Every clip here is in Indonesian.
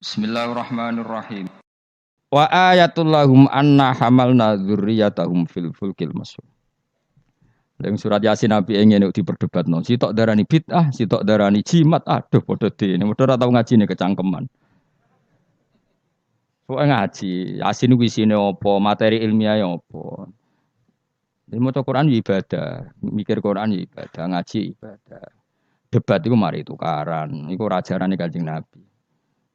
Bismillahirrahmanirrahim. Wa ayatul lahum anna hamalna dzurriyyatahum fil fulkil masyhur. Ning surat Yasin Nabi ingin diperdebatno. Sitok darani bid'ah, sitok darani jimat. Aduh padha dene. Padha ora tau ngajine kecangkeman. Pokoke ngaji, Yasin kuwi isine apa, materi ilmiah ya apa. Jadi maca Quran ya ibadah, mikir Quran ya ibadah, ngaji ibadah. Debat iku mari tukaran. Iku ora ajarane Kanjeng Nabi.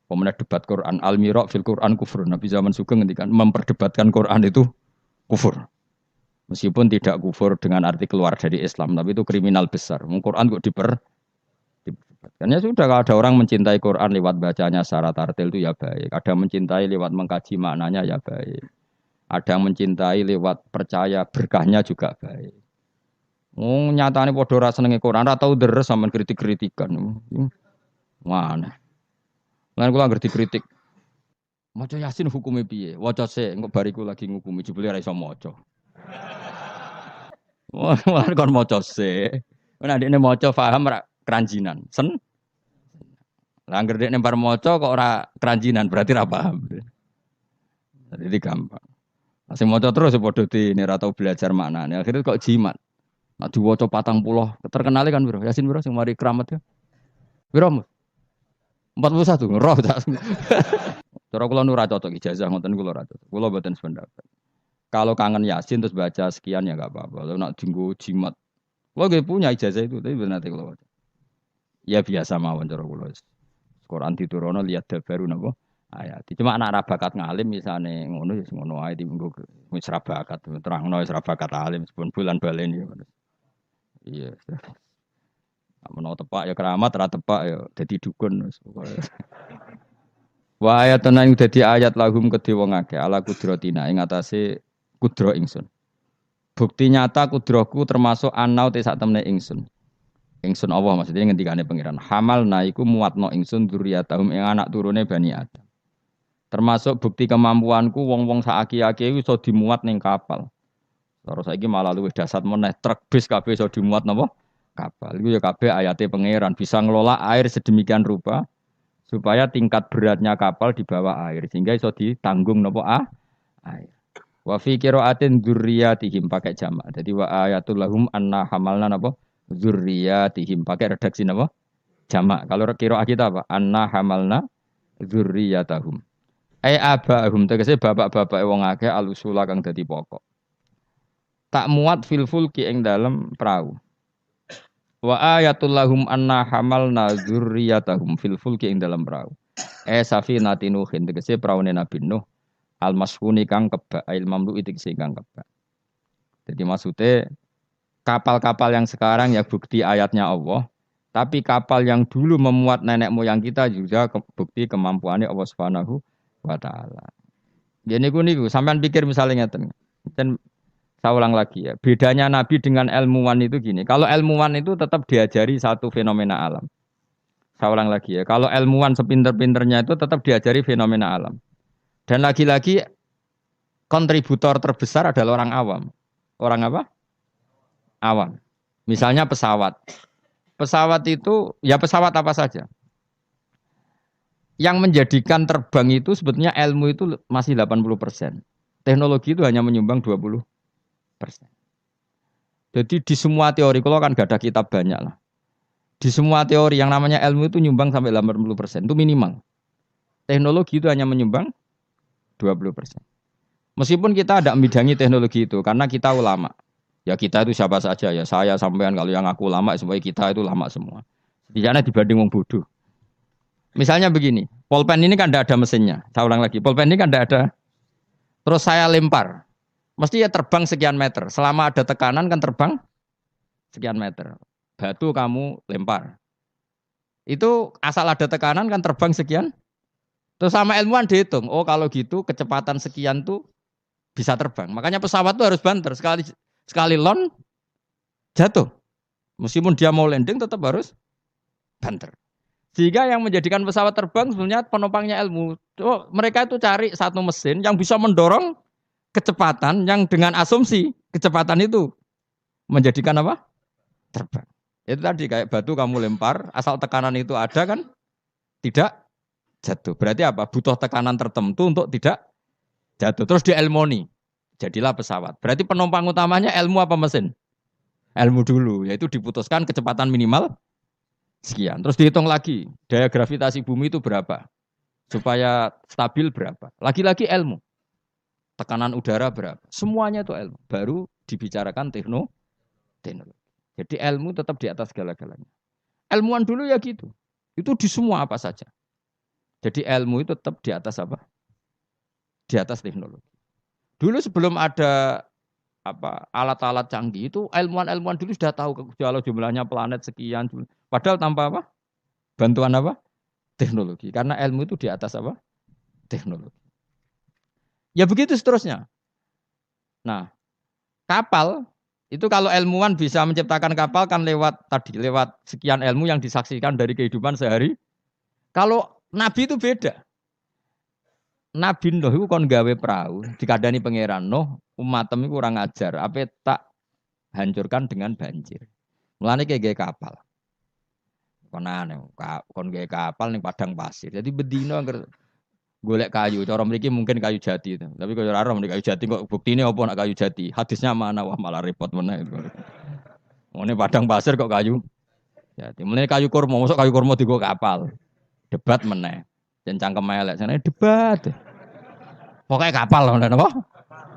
Pemenang debat Quran al-mira' fil Quran kufur. Nabi zaman Sugeng ngendikan memperdebatkan Quran itu kufur. Meskipun tidak kufur dengan arti keluar dari Islam, tapi itu kriminal besar. Quran kok diperdebatkan. Ya sudah, kalau ada orang mencintai Quran lewat bacanya secara tartil itu ya baik. Ada mencintai lewat mengkaji maknanya ya baik. Ada yang mencintai lewat percaya berkahnya juga baik. Nyatane padha ora senenge Quran, ora tau deres sampean kritik-kritikan. Mana? Lan kula ngerti kritik. Maca Yasin hukume piye? Waca sik, engko bariku lagi ngukumi jebule ora iso maca. Wah, kon maca sik. Nek ndekne maca paham ra keranjinan. Lah anggere dekne bar maca kok ora keranjinan, berarti ra paham. Jadi gampang. Sing maca terus padha dene ora tau belajar maknane. Akhirnya kok jimat. Nek diwaca 40, terkenale kan piro? Yasin piro sing mari keramat ya? Piro? 41 roh tak. Cara kula nu ora cocok ijazah ngoten kula ora cocok. Kula mboten sependapat. Kalau kangen Yasin terus baca sekian ya enggak apa-apa. Kalau nak dienggo jimat. Kula nggih punya ijazah itu tapi bener nanti kula baca. Ya biasa mawon cara kula. Quran diturunno lihat dabaru napa ayat. Cuma anak ra bakat ngalim misane ngono ya ngono ae dienggo wis ra bakat terangno wis ra bakat alim sepun bulan baleni. Iya. Menawa tepak ya keramat, ra tepak ya dadi dukun wis pokoke. Wa ayatun ing dadi ayat lahum kedhe wong akeh ala kudratina ing atase kudra ingsun. Bukti nyata kudraku termasuk anau te sak temene ingsun. Ingsun Allah maksudnya ngendikane pangeran. Hamalna iku muatno ingsun dzurriyyatahum ing anak turune Bani Adam. Termasuk bukti kemampuanku wong-wong sak aki-aki iso dimuat ning kapal. Terus saiki malah luwih dasar meneh truk bis kabeh iso dimuat napa? Kapal. Iku ya kabeh ayate pangeran bisa ngelola air sedemikian rupa supaya tingkat beratnya kapal di bawah air sehingga iso ditanggung napa air. Wa fi qiraatin dzurriyyatihim pakai jamak. Jadi wa ayatul lahum anna hamalna napa? Dzurriyyatihim pakai redaksi napa? Jamak. Kalau qiraat kita apa? Anna hamalna dzurriyyatahum. Ai abahum tegese bapak-bapak wong akeh alusula kang dadi pokok. Tak muat fil fulki ing dalem perahu. Wa ayatul lahum anna hamalna dzurriyyatahum fil fulki ing dalam perahu. Safinatin Nuhin tegese praune Nabi Nuh al-masfuni kang kebak ail mamlu tegese kang kebak. Jadi maksudnya kapal-kapal yang sekarang ya bukti ayatnya Allah, tapi kapal yang dulu memuat nenek moyang kita juga bukti kemampuannya Allah Subhanahu wa taala. Ya niku sampean pikir misalnya ngeten. Dan saya ulang lagi ya, bedanya Nabi dengan ilmuwan itu gini. Kalau ilmuwan itu tetap diajari satu fenomena alam. Saya ulang lagi ya, kalau ilmuwan sepinter-pinternya itu tetap diajari fenomena alam. Dan lagi-lagi kontributor terbesar adalah orang awam. Orang apa? Awam. Misalnya pesawat. Pesawat itu, ya pesawat apa saja. Yang menjadikan terbang itu sebetulnya ilmu itu masih 80%. Teknologi itu hanya menyumbang 20%. Jadi di semua teori, kalau kan gak ada kitab banyak lah. Di semua teori yang namanya ilmu itu nyumbang sampai 80%, itu minimal. Teknologi itu hanya menyumbang 20%. Meskipun kita ada membidangi teknologi itu, karena kita ulama. Ya kita itu siapa saja ya, saya sampean kalau yang aku ulama, supaya kita itu ulama semua. Setidaknya dibanding wong bodoh. Misalnya begini, pulpen ini kan tidak ada mesinnya. Saya ulang lagi, pulpen ini kan tidak ada. Terus saya lempar. Mesti ya terbang sekian meter. Selama ada tekanan kan terbang sekian meter. Batu kamu lempar. Itu asal ada tekanan kan terbang sekian. Terus sama ilmuwan dihitung. Oh kalau gitu kecepatan sekian tuh bisa terbang. Makanya pesawat tuh harus banter. Sekali lon jatuh. Meskipun dia mau landing tetap harus banter. Sehingga yang menjadikan pesawat terbang sebenarnya penopangnya ilmu. Oh, mereka itu cari satu mesin yang bisa mendorong kecepatan yang dengan asumsi kecepatan itu menjadikan apa? Terbang. Itu tadi kayak batu kamu lempar, asal tekanan itu ada kan? Tidak jatuh. Berarti apa? Butuh tekanan tertentu untuk tidak jatuh. Terus dielmoni. Jadilah pesawat. Berarti penumpang utamanya ilmu apa mesin? Ilmu dulu. Yaitu diputuskan kecepatan minimal sekian. Terus dihitung lagi. Daya gravitasi bumi itu berapa? Supaya stabil berapa? Lagi-lagi ilmu. Tekanan udara berapa? Semuanya itu ilmu. Baru dibicarakan teknologi. Jadi ilmu tetap di atas segala-galanya. Ilmuwan dulu ya gitu. Itu di semua apa saja. Jadi ilmu itu tetap di atas apa? Di atas teknologi. Dulu sebelum ada alat-alat canggih itu ilmuwan-ilmuwan dulu sudah tahu kalau jumlahnya planet sekian. Padahal tanpa apa? Bantuan apa? Teknologi. Karena ilmu itu di atas apa? Teknologi. Ya begitu seterusnya. Nah, kapal itu kalau ilmuwan bisa menciptakan kapal kan lewat sekian ilmu yang disaksikan dari kehidupan sehari. Kalau Nabi itu beda. Nabi Nuh itu kon gawe perahu, dikadani pangeran Nuh, umatem iku kurang ajar, apa tak hancurkan dengan banjir. Mulane kayak kapal. Kon gawe kapal ning padang pasir. Jadi bedino angger golek kayu, cara mriki mungkin kayu jati. Tapi kalau ora roh kayu jati kok buktine apa nak kayu jati? Hadisnya mana? Wah malah repot meneh. Ngene padang pasir kok kayu jati. Mulane kayu kurma, mosok kayu kurma digo kapal. Debat meneh. Jan cangkem elek sana debat. Pokoknya kapal lho napa?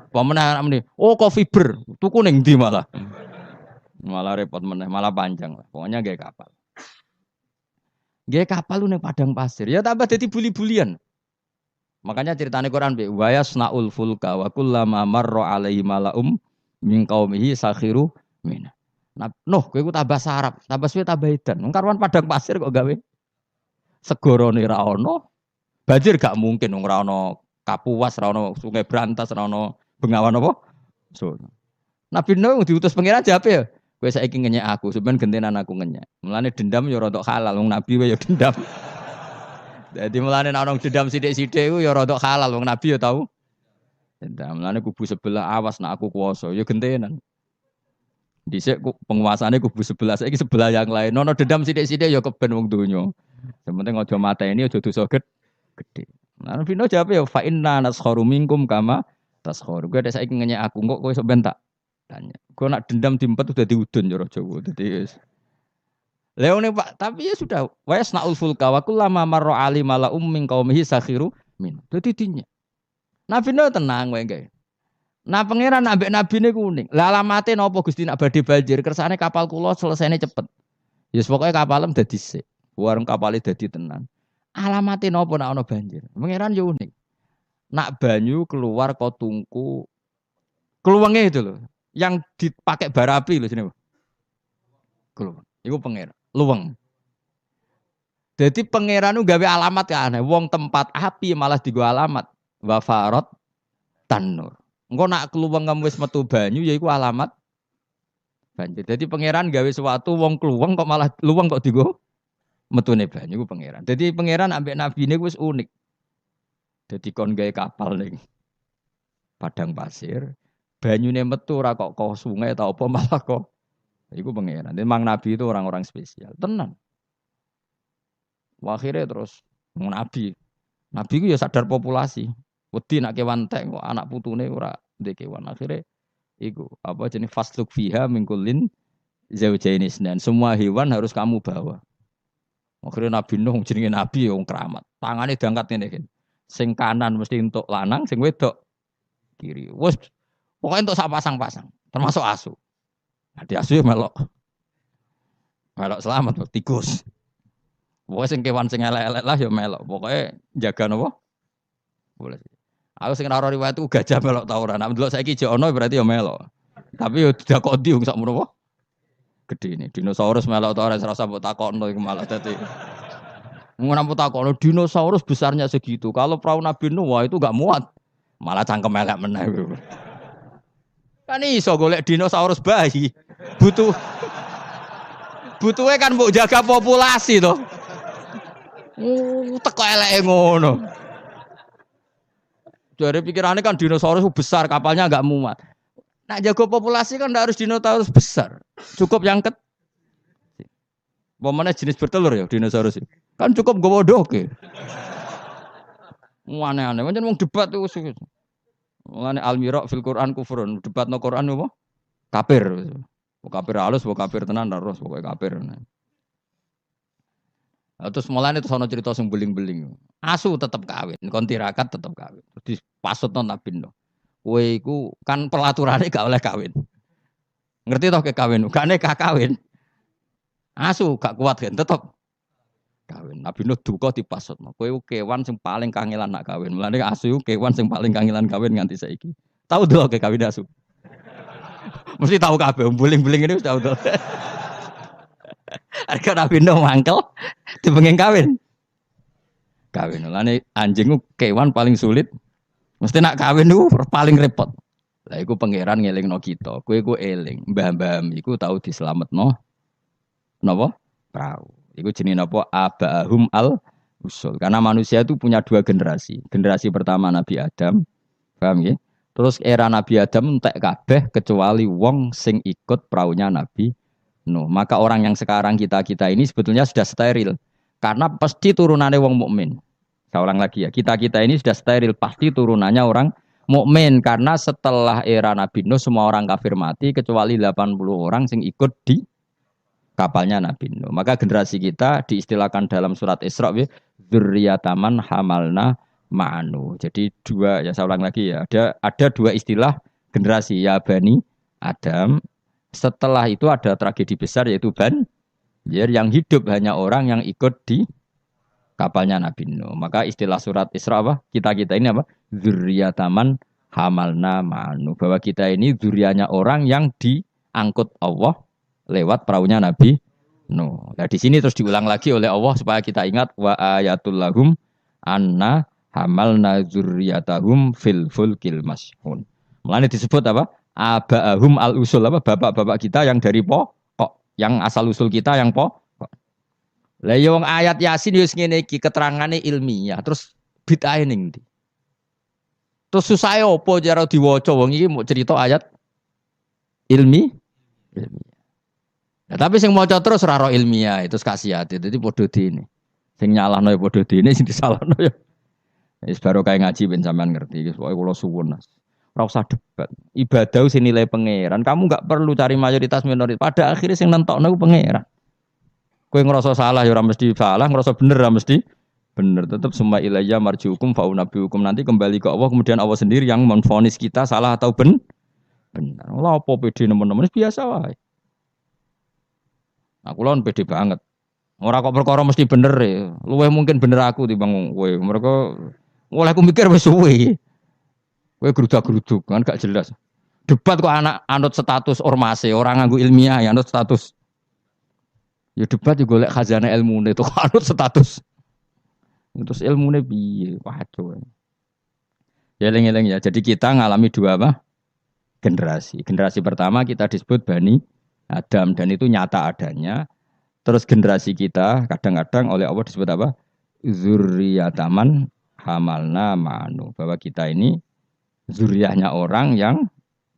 Apa meneh oh kok fiber, tuku ning ndi malah. Malah repot meneh, malah panjang lah. Pokoknya gawe kapal. Gawe kapal lu ning padang pasir. Ya tambah dadi buli-bulian. Makanya ceritane Quran be wa yasnaul fulka wa kullama marra alaihi malaum min qaumihi sakhiru min. Nah, kowe ku tambah sarap, tambah suwe tambah edan. Wong karuan padang pasir kok gawe segorone ra ono. Banjir gak mungkin wong ora ono Kapuas, ra ono Sungai Brantas, ra ono Bengawan apa? So. Nabi Nuh diutus pangeran jape ya. Kowe saiki ngenyek aku, sampeyan gentenan aku ngenyek. Mulane dendam ya rada halal, wong nabi wae ya dendam. Jadi mulane nek ana dendam sithik-sithik iku ya rada halal, wong nabi ya tau. Dendam. Mulane kubu sebelah awas nek aku kuwasa, ya gentenan. Dhisik penguasane kubu sebelah, saiki sebelah yang lain. Ono dendam sithik-sithik ya keben wong donya. Sementing aja mateni aja dosa gede. Nah, Nabi Nuh jawab ya fa inna naskharu minkum kama taskharu. Kowe nek saiki ngenyek aku kok kowe sok ben tak tanya. Kowe nak dendam diempet udah diudun cara Jawa. Dadi Leone Pak, tapi ya sudah wa yasnaul fulka wa kullama marra ali mala min qaumihi sakhiru min. Dadi dinya. Nabi Nuh tenang wae gae. Nah pangeran ambek nabine kuning. Lah alamate napa Gusti nak badhe banjir kersane kapal kula selesainya cepet. Ya yes, pokoke kapalem dadi sik. Warung kapale dadi tenan. Alamate napa nek ana banjir? Pangeran yo unik. Nak banyu keluar kok tungku keluwenge itu loh. Yang dipakai bara api loh sini. Keluweng. Iku pangeran. Luweng. Jadi pangeran gawe alamat ka aneh. Wong tempat api malah digo alamat. Wa farot tanur. Engko nak keluweng kamu wis metu banyu ya iku alamat banjir. Jadi pangeran gawe sesuatu wong keluweng kok malah luweng kok digo metune banyu ku pangeran. Jadi pangeran ambek nabine wis unik. Jadi kon gawe kapal ning padang pasir, banyune metu ora kok sungai ta apa malah kok iku pangeran. Memang nabi itu orang-orang spesial, tenan. Akhirnya terus nabi ku ya sadar populasi. Wedi nak kewan tek kok anak putune ora ndek kewan. Akhirnya iku apa jenis fasluk fiha min kullin zaujaini isnan. Semua hewan harus kamu bawa. Akhirnya Nabi Nuh jenenge nabi wong keramat. Tangane diangkat ngene iki. Sing kanan mesti untuk lanang, sing wedok kiri. Wes pokoke untuk sak pasang-pasang, termasuk asu. Nah, di asu ya melok. Melok selamat tikus. Pokoke sing kewan sing elek-elek lah ya melok. Pokoke jaga napa? Boleh. Aku sing ora riwayat itu gajah melok ta ora. Nek ndelok saiki jek ono berarti ya melok. Tapi yo didakoni wong sak menawa gede ini. Dinosaurus melok ta ora serasa mbok takokno iku malah dadi. Ngono mbok takokno dinosaurus besarnya segitu. Kalau perahu Nabi Nuh wah itu enggak muat. Malah cangkem elek meneh. Kan iso golek dinosaurus bayi. Butuhe kan mbok jaga populasi to. Teko eleke ngono. Dari pikirannya kan dinosaurus besar, kapalnya enggak muat. Nak jaga populasi kan enggak harus dinosaurus besar. Cukup yang Pemane jenis bertelur ya dinosaurus. Kan cukup gowo doke. Aneh-aneh. Pancen wong debat tuh. Mulane al-mira fil Quran kufrun. Debatno Quran apa? Kafir. Kafir halus, kafir tenan terus pokoke kafir. Terus mulane terus ana cerita sing beling-beling. Asu tetep kawin, kon tirakat tetep kawin. Terus dipasutno Nabi Nuh. Kowe iku kan pelaturane gak oleh kawin. Ngerti toh ke kawin? Gak nekah kawin. Asu gak kuat kan tetep kawin. Nabi Nuh duka dipasutno. Kowe kewan sing paling kangelan nak kawin. Mulane asu kewan sing paling kangelan kawin nganti saiki. Tahu dulu ke kawin asu. Mesti tahu kabeh, beling-beling ini wis tahu dulu. Harga Nabi Nuh mangkel dipengin kawin. Kawin. Mulane anjing ku kewan paling sulit. Mesti nak kawin ku paling repot. Lah iku pangeran ngelingno kita. Kowe ku eling, mbah-mbah iku tau dislametno napa? Prau. Iku jenenge napa? Abahum al usul. Karena manusia itu punya dua generasi. Generasi pertama Nabi Adam, paham ya? Terus era Nabi Adam entek kabeh kecuali wong sing ikut praunya Nabi Nuh. Maka orang yang sekarang kita ini sebetulnya sudah steril. Karena pasti turunannya wong mukmin. Saya ulang lagi ya, kita ini sudah steril, pasti turunannya orang mukmin karena setelah era Nabi Nuh semua orang kafir mati kecuali 80 orang yang ikut di kapalnya Nabi Nuh. Maka generasi kita diistilahkan dalam surat Isra dzurriyyataman hamalna ma'anu. Jadi dua, ya saya ulang lagi ya, ada dua istilah generasi ya Bani Adam. Setelah itu ada tragedi besar yaitu Banjir yang hidup hanya orang yang ikut di kapalnya Nabi Nuh. Maka istilah surat Isra apa? Kita ini apa? Dzurriyyataman hamalna ma'anu. Bahwa kita ini dzurriyyahnya orang yang diangkut Allah lewat perahunya Nabi Nuh. Nah, di sini terus diulang lagi oleh Allah supaya kita ingat wa ayatul lahum anna hamalna dzurriyyatahum fil fulkil mashhun. Mulane disebut apa? Abahum al usul apa? Bapak-bapak kita yang dari pokok, yang asal usul kita yang pokok. Lah yo wong ayat Yasin yo ngene iki keterangane ilmiah, terus bid'ah ning ndi? Terus susah opo cara diwaca wong iki mau cerita ayat ilmiah. Ya, tapi sing maca terus ora ro ilmiah itu kasihati. Dadi padha dene. Sing nyalahno ya padha dene, sing disalahno ya. Wis baru kayak ngaji ben sampean ngerti. Wis pokoke kula suwun. Ora usah debat. Ibadah sing nilai pangeran. Kamu enggak perlu cari mayoritas minoritas. Pada akhirnya sing nentokno ku pangeran. Kowe ngerasa salah ya ora mesti salah, ngerasa bener ora mesti bener. Tetap semua ilayya marjiukum faunabiukum, nanti kembali ke Allah, kemudian Allah sendiri yang menvonis kita salah atau benar. Lah apa pede nemen-nemen biasa wae. Aku lawan pede banget. Ora kok perkara mesti bener ya. Luwih mungkin bener aku timbang kowe. Mereka oleh aku mikir wis suwe. Kowe gerudak-geruduk kan gak jelas. Debat kok anak anut status ormase, orang nganggo ilmiah ya anut status. Ya debat yo golek khazanah ilmune to anut status. Terus ilmune piye? Waduh. Ya eling-eling ya. Jadi kita ngalami dua apa? Generasi. Generasi pertama kita disebut Bani Adam dan itu nyata adanya. Terus generasi kita kadang-kadang oleh Allah disebut apa? Zurriyataman hamalna ma'anu. Bahwa kita ini zuriyahnya orang yang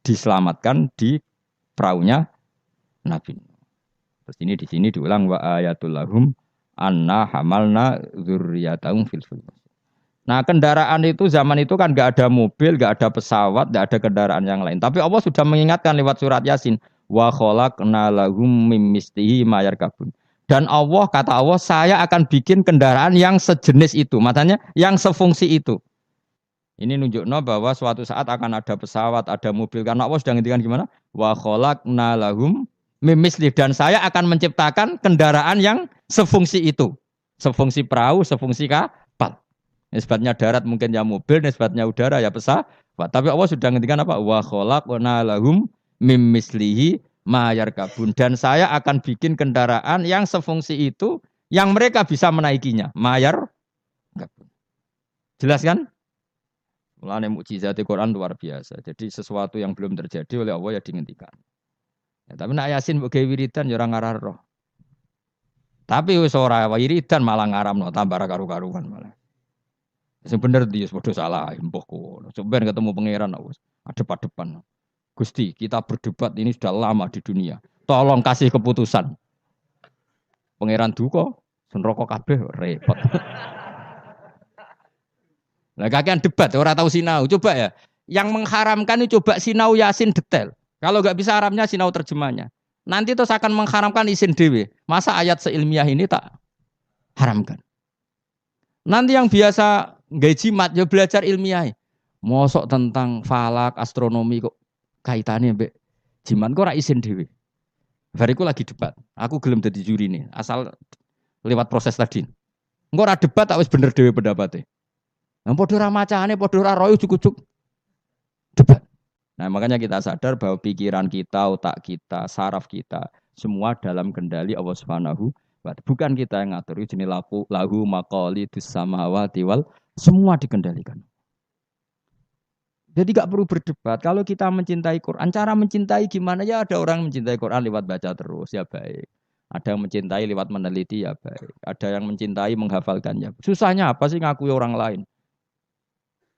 diselamatkan di perahunya Nabi. Terus ini di sini diulang wa ayatul lahum anna hamalna zurriyatahum fil fulk. Nah, kendaraan itu zaman itu kan enggak ada mobil, enggak ada pesawat, enggak ada kendaraan yang lain. Tapi Allah sudah mengingatkan lewat surat Yasin, wa khalaqna lahum mim mislihi ma yarkabun. Dan Allah kata Allah, saya akan bikin kendaraan yang sejenis itu, makanya yang sefungsi itu. Ini nunjukno bahwa suatu saat akan ada pesawat, ada mobil karena Allah sudah ngintikan gimana? Wa khalaqna lahum mim mislihi, dan saya akan menciptakan kendaraan yang sefungsi itu. Sefungsi perahu, sefungsi kapal. Nisbatnya darat mungkin ya mobil, nisbatnya udara ya pesawat. Tapi Allah sudah ngendikan apa? Wa khalaqna lahum mim mislihi ma yarkabun, dan saya akan bikin kendaraan yang sefungsi itu yang mereka bisa menaikinya. Mayar jelas kan? Mulane mukjizat Quran luar biasa. Jadi sesuatu yang belum terjadi oleh Allah ya dihentikan. Ya, tapi nak Yasin mbok gawe wiridan ya ora ngarah. Tapi wis ora wiridan malah ngaramno tambah karu-karuan malah. Sing bener dia padha salah, mbah kono. Sampeyan ketemu pangeran wis adep-adepan. Gusti, kita berdebat ini sudah lama di dunia. Tolong kasih keputusan. Pangeran duka, neraka kabeh repot. Lah kakean debat ora tahu sinau. Coba ya. Yang mengharamkan itu coba sinau Yasin detail. Kalau nggak bisa Arabnya sinau terjemahnya. Nanti terus akan mengharamkan isin dewe. Masa ayat seilmiah ini tak haramkan? Nanti yang biasa nggak jimat ya belajar ilmiah. Mosok tentang falak, astronomi kok kaitannya mbek jimat kok ora isin dewe. Bariku lagi debat. Aku gelem dadi juri nih, asal lewat proses tadi. Engko ora debat tak wis bener dhewe pendapatnya. Nah, padha ora macane, padha ora royo cukup debat. Nah, makanya kita sadar bahwa pikiran kita, otak kita, saraf kita semua dalam kendali Allah Subhanahu wa taala. Bukan kita yang ngatur. Ini jenis lahu maqalidus samawati wal semua dikendalikan. Jadi gak perlu berdebat. Kalau kita mencintai Quran, cara mencintai gimana ya? Ada orang mencintai Quran lewat baca terus ya baik. Ada yang mencintai lewat meneliti ya baik. Ada yang mencintai menghafalkannya. Susahnya apa sih ngakui orang lain?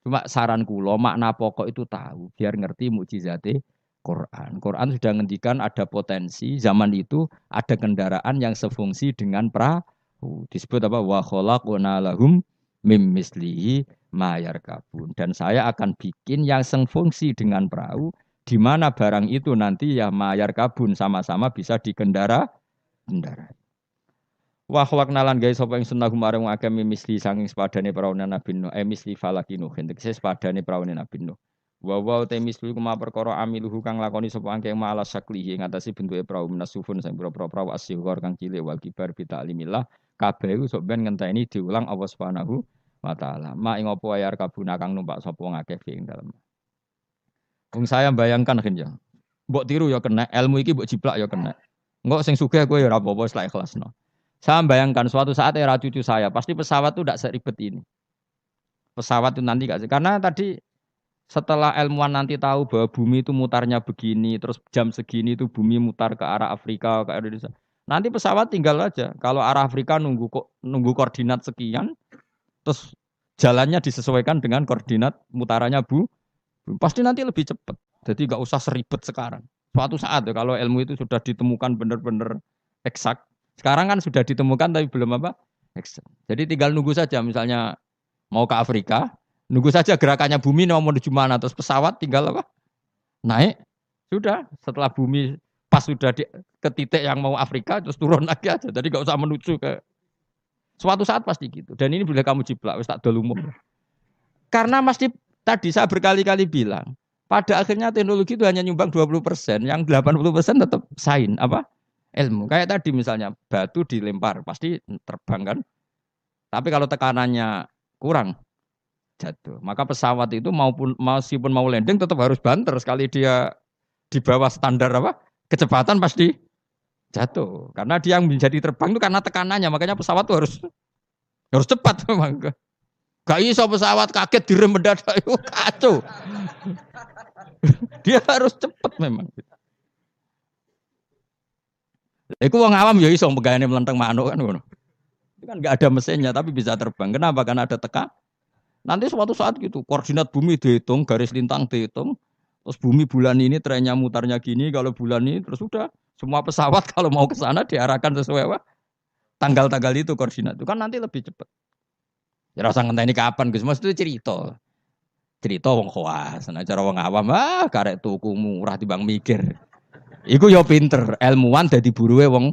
Cuma saran kula makna pokok itu tahu biar ngerti mukjizate Quran. Quran sudah ngendikan ada potensi zaman itu ada kendaraan yang sefungsi dengan perahu. Disebut apa? Wa khalaqna lahum mim mislihi mayar kabun. Dan saya akan bikin yang sefungsi dengan perahu di mana barang itu nanti ya mayar kabun sama-sama bisa kendarai. Wa khalaqna lan gawe sapa ing sunnah marang akeh misli sanging sepadane praune Nabi Nuh misli falakinu hentek sepadane praune Nabi Nuh wa te misli kuma perkara amiluhu kang lakoni sapa angke malas saklihi ing atase bentuke prau menasufun sing pira-pira prau asyghar kang cilik wal kibar bi ta'limillah kabeh sok ben ngenteni diulang Allah Subhanahu wa taala ma ing apa ayar kabuna kang numpak sapa ngakeh ing dalem wong saya bayangkan kenja mbok tiru ya kena ilmu iki mbok jiplak ya kena engko sing sugih kowe ya ora apa-apa selek ikhlasno. Saya bayangkan suatu saat era cucu saya, pasti pesawat itu tidak seribet ini. Pesawat itu nanti gak sih? Karena tadi setelah ilmuwan nanti tahu bahwa bumi itu mutarnya begini, terus jam segini itu bumi mutar ke arah Afrika, ke Indonesia. Nanti pesawat tinggal aja. Kalau arah Afrika nunggu koordinat sekian, terus jalannya disesuaikan dengan koordinat mutarannya pasti nanti lebih cepat. Jadi gak usah seribet sekarang. Suatu saat ya, kalau ilmu itu sudah ditemukan benar-benar eksak. Sekarang kan sudah ditemukan tapi belum apa? Jadi tinggal nunggu saja misalnya mau ke Afrika, nunggu saja gerakannya bumi mau menuju mana terus pesawat tinggal apa? Naik. Sudah, setelah bumi pas sudah ke titik yang mau Afrika terus turun lagi aja. Jadi enggak usah menuju ke suatu saat pasti gitu. Dan ini boleh kamu jiplak wis tak dol umum. Karena mesti tadi saya berkali-kali bilang, pada akhirnya teknologi itu hanya nyumbang 20%, yang 80% tetap sains apa? Ilmu. Kayak tadi misalnya batu dilempar pasti terbang kan. Tapi kalau tekanannya kurang jatuh. Maka pesawat itu meskipun mau landing tetap harus banter sekali dia di bawah standar apa? Kecepatan pasti jatuh. Karena dia yang menjadi terbang itu karena tekanannya. Makanya pesawat itu harus cepat memang. Gak iso pesawat kaget direm mendadak itu kacau. Dia harus cepat memang. Iku wong awam ya iso pegawene melenteng manuk kan ngono. Itu kan enggak ada mesinnya tapi bisa terbang. Kenapa? Karena ada teka. Nanti suatu saat gitu, koordinat bumi dihitung, garis lintang dihitung. Terus bumi bulan ini trennya mutarnya gini, kalau bulan ini terus sudah semua pesawat kalau mau ke sana diarahkan sesuai apa? Tanggal-tanggal itu koordinat. Itu kan nanti lebih cepat. Ya rasa ngenteni kapan Gus? Mas itu cerita. Cerita wong khawas. Nah cara wong awam karek tuku murah timbang mikir. Iku yo pinter, ilmuwan dadi buruhe wong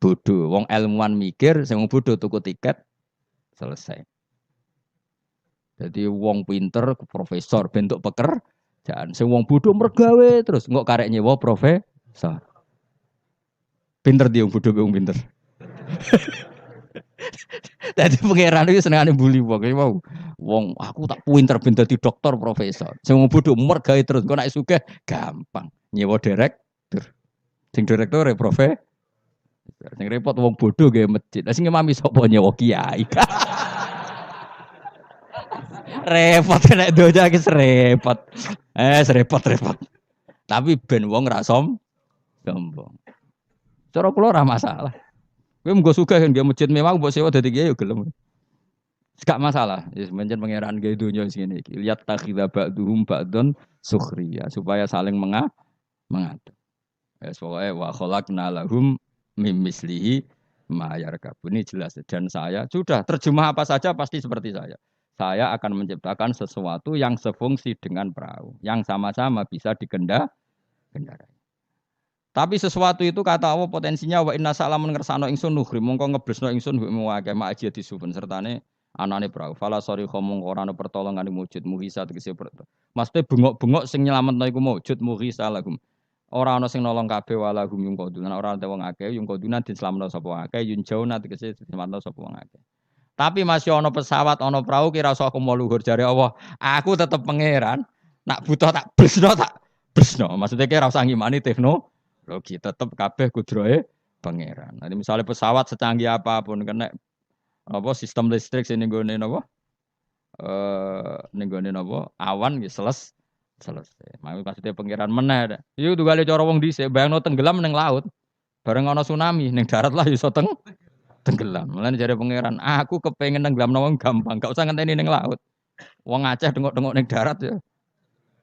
bodoh. Wong ilmuwan mikir, sing wong bodoh tuku tiket selesai. Jadi wong pinter profesor bentuk pekerjaan. Sing wong bodoh mergawe terus engko karek nyewa profesor. Pinter dia wong bodoh wong pinter. Dadi pangeran iki senengane bully wong. Mau wong aku tak pinter ben dadi dokter profesor. Sing wong bodoh mergawe terus engko nek sugih gampang nyewa direk. Sing direktur profesor. Sing repot wong bodoh gawe masjid. Lah sing imami sapa nyewa kiai. Repot nek donya iki repot. Repot. Tapi ben wong ra sombong. Cara kula ora masalah. Kowe menggo sugih kan gawe masjid mewah mbok sewa dadi kiai yo gelem. Gak masalah. Wis mencen pangeran gawe donya sing ngene iki. Lihat takhidha ba'duhum ba'dun sukhriya supaya saling mengatur. Pokoknya wa khalaqna lahum mim mislihi ma yarkabun. Ini jelas dan saya sudah terjemah apa saja pasti seperti saya. Saya akan menciptakan sesuatu yang sefungsi dengan perahu, yang sama-sama bisa kendarai. Tapi sesuatu itu kata Allah potensinya wa inna salamun ngersano ingsun nuhri mongko ngeblesno ingsun mu akeh mak aja disupen sertane anane perahu. Fala sori khomong ora ana pertolongan wujud muhisa tegese Maksudnya bengok-bengok sing nyelametno iku wujud muhisa lahum. Ora ana sing nolong kabeh wala hum yung koduna ora ana wong akeh yung koduna diselametno sapa akeh yun jauna tegese diselametno sapa wong akeh. Tapi masih ono pesawat, ono perahu kira usah aku mau luhur jare Allah. Aku tetep pangeran. Nak butuh tak blesno tak blesno. Maksudnya kira usah ngimani teknologi, tetep kabeh kudrohe pangeran. Nanti misalnya pesawat secanggih apapun kena apa sistem listrik sini nggone napa? Ning gone napa? Awan nggih selesai. Maksudnya pangeran meneh. Iku tugale cara wong dhisik bayangno tenggelam ning laut. Bareng ana tsunami ning darat lah iso tenggelam. Mulane jare pangeran, aku kepengen nenggelamno wong gampang, gak usah ngenteni ning laut. Wong Aceh dengok-dengok ning darat ya.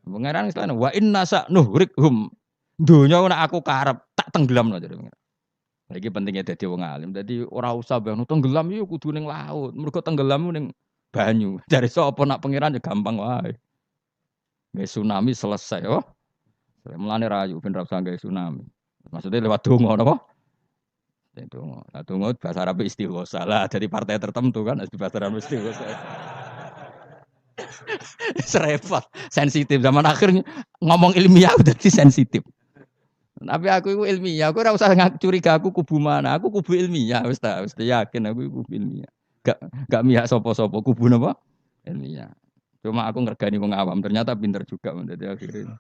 Pangeran istilahnya wa inna sa nuhrikhum. Donya nek aku karep tak tenggelamno jare pangeran. Iki pentingnya dadi wong alim. Dadi ora usah bayangno tenggelam yo kudu ning laut. Mergo tenggelam ning banyu. Jare sapa nak pangeran ya gampang wae. Nggih tsunami selesai oh. Mulane rayu ben ra usah nggae tsunami. Maksudnya lewat donga napa? Itu, nah tunggu bahasa Arab istighosa lah dari partai tertentu kan bahasa Arab istighosa. Serempet, sensitif zaman akhir ngomong ilmiah udah sensitif. Tapi aku itu ilmiah, aku ora usah curiga aku kubu mana, aku kubu ilmiah, wis yakin aku kubu ilmiah. Gak mihak sopo-sopo kubu napa? Ilmiah. Cuma aku ngergani wong awam, ternyata pinter juga menjadi akhirnya.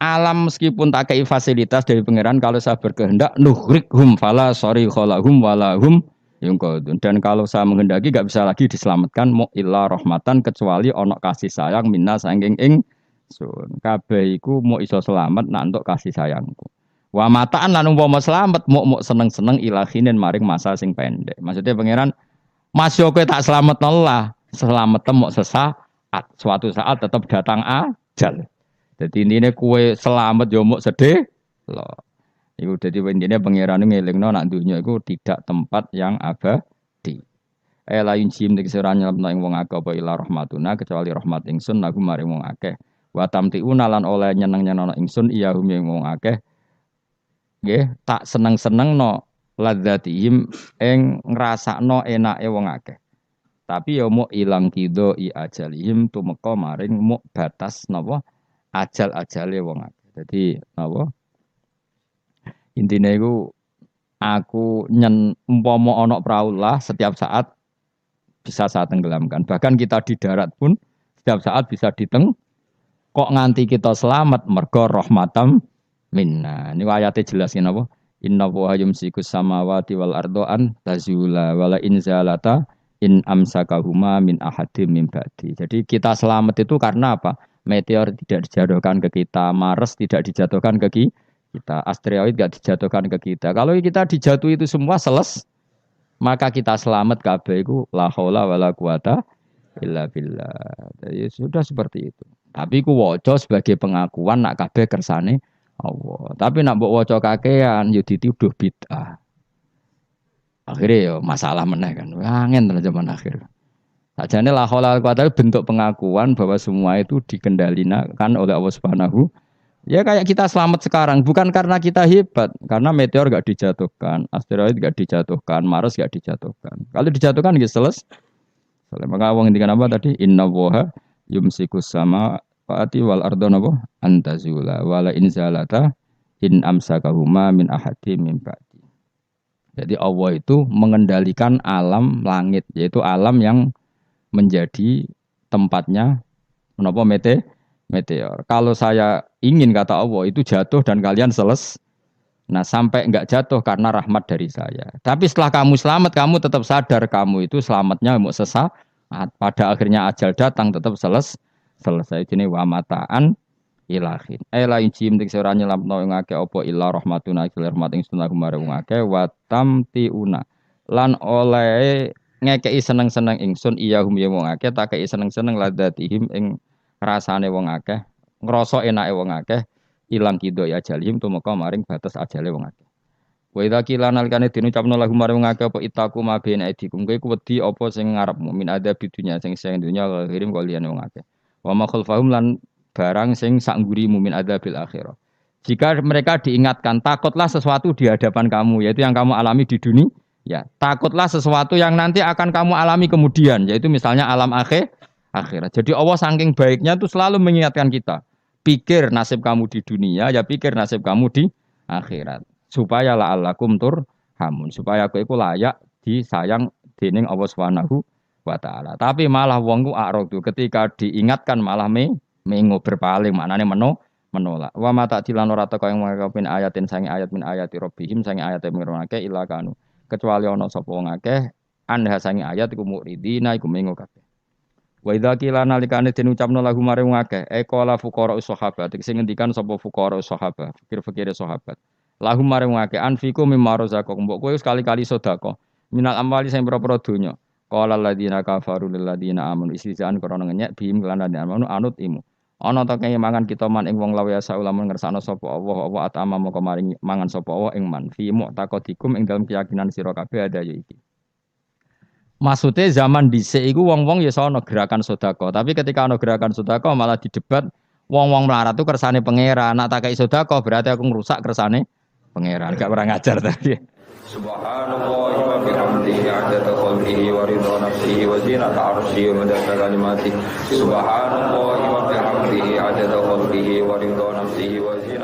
Alam meskipun tak kei fasilitas dari pangeran kalau saya berkehendak nuhrikhum fala sorry kholahum walahum yungkodun dan kalau saya menghendaki gak bisa lagi diselamatkan mu illa rahmatan kecuali onok kasih sayang minna sangking sun kabeh iku mu iso selamat nak entuk kasih sayangku wa mataan lan umpama selamat mu seneng-seneng ilahinin maring masa sing pendek maksudnya pangeran mas yo kowe tak selametno lah selamat temu sesaat suatu saat tetap datang ajal. Jadi ini kue selamat jomok sedih loh. Iku jadi intinya pangeran ngelingno nak dunia iku tidak tempat yang abadi. Lain sim nek sira nyelapno ing wong akeh apa ila rahmatuna kecuali rahmat ingsun lagu maring wong akeh. Wa tamtiuna lan oleh nyeneng-nyenengno ingsun iya hum ing wong akeh. Nggih, tak seneng-senengno ladzatihim ing ngrasakno enake wong akeh. Tapi ya mau ilang kido i ajalihim tumeka maring mau batas napa? Ajal-ajale wong akeh. Jadi apa? Intine iku aku umpama ana prau lah setiap saat bisa saya tenggelamkan. Bahkan kita di darat pun setiap saat bisa kok nganti kita selamat mergo rahmatam minna. Ini ayatnya jelasin apa? Inna wa yumsikus samawati wal ardo an tazula wala inzalata in amsakahuma min ahadim min ba'di. Jadi kita selamat itu karena apa? Meteor tidak dijatuhkan ke kita, Mars tidak dijatuhkan ke kita, asteroid tidak dijatuhkan ke kita. Kalau kita dijatuh itu semua maka kita selamat kabeh iku la haula wala quwata illa billah. Jadi sudah seperti itu. Tapi ku waca sebagai pengakuan nak kabeh kersane Allah. Tapi nak mbok waca kakean yo dituduh bid'ah. Akhirnya yo masalah meneh kan. Angin tenan zaman akhir. Sajane la haula wala quwata bentuk pengakuan bahwa semua itu dikendalikan oleh Allah Subhanahu. Ya kayak kita selamat sekarang bukan karena kita hebat, karena meteor enggak dijatuhkan, asteroid enggak dijatuhkan, Mars enggak dijatuhkan. Kalau dijatuhkan nggih selesai. Maka wong ngendikan apa tadi? Inna woha yumsikus sama faati wal ardo napa antazula wala inzalata in amsakahuma min ahadi min ba'di. Jadi Allah itu mengendalikan alam langit, yaitu alam yang menjadi tempatnya menapa meteor. Kalau saya ingin kata Allah itu jatuh dan kalian nah sampai enggak jatuh karena rahmat dari saya. Tapi setelah kamu selamat, kamu tetap sadar kamu itu selamatnya mau sesaat. Pada akhirnya ajal datang tetap selesai. Ini wa mataan ilahin. Lain jim dik sira nyelamno ing akeh apa illa rahmatuna ila rahmat ing sunah marang akeh wa tamtiuna. Lan oleh ngekei seneng-seneng ingsun iya hum ya wong akeh tak kei seneng-seneng ladatihim ing rasane wong akeh ngrasa enake wong akeh ilang kido ya ajalihim tumeka maring batas ajale wong akeh. Wa idza qila nalikane dinucapno lahum marang ngake apa itaku ma bin aidikum kowe wedi apa sing ngarepmu min ada bidunya sing dunya kirim kalian wong akeh. Wa ma khalfahum lan barang sing sak nggurimu min adzabil akhirah. Jika mereka diingatkan takutlah sesuatu di hadapan kamu yaitu yang kamu alami di dunia ya takutlah sesuatu yang nanti akan kamu alami kemudian yaitu misalnya alam akhirat. Jadi Allah saking baiknya tuh selalu mengingatkan kita pikir nasib kamu di dunia ya pikir nasib kamu di akhirat supaya la'allakum turhamun supaya kowe iku layak disayang dening Allah Subhanahu wa taala. Tapi malah wong ku a'radu ketika diingatkan malah mengo berpaling maknane menolak. Wa mata dilan ora teko yang ngakepin ayatin sange ayat min ayati rabbihim sange ayat mirwanake ila kanu kecuali ana sapa wong akeh anha sange ayat iku muridina iku mengo kabeh. Wa idza qila nalikane den ucapno lagu mare wong akeh qala fuqara sahabat sing ngendikan sapa fuqara sahabat fikir-fikire sahabat lahum mare wong akeh anfiku mimma razaqakum mbok kowe sekali-kali sedekah minal amwali sing pira-pira donya qala alladziina kafaru lil ladziina amanu istizaan krana ngenyek bihim lan amanu anut imu ana ta kaya mangan kita man ing wong lawa ya ulamun ngersakno sapa Allah apa atama moko maring mangan sapa Allah ing man fi mu'taqadikum ing dalem keyakinan sira kabeh ada ya iki. Maksudnya zaman dhisik iku wong-wong ya sono gerakan sedekah, tapi ketika ana gerakan sedekah malah didebat wong-wong melarat tuh kersane pangeran, nak tak kei sedekah berarti aku ngrusak kersane pangeran, gak pernah ngajar tadi. Subhanallah wa bihamdihi 'adada khalqihi wa ridha nafsihi wa zinata 'arsyihi wa midada kalimatihi. Subhanallah wa bihamdihi 'adada khalqihi wa ridha nafsihi wa zinata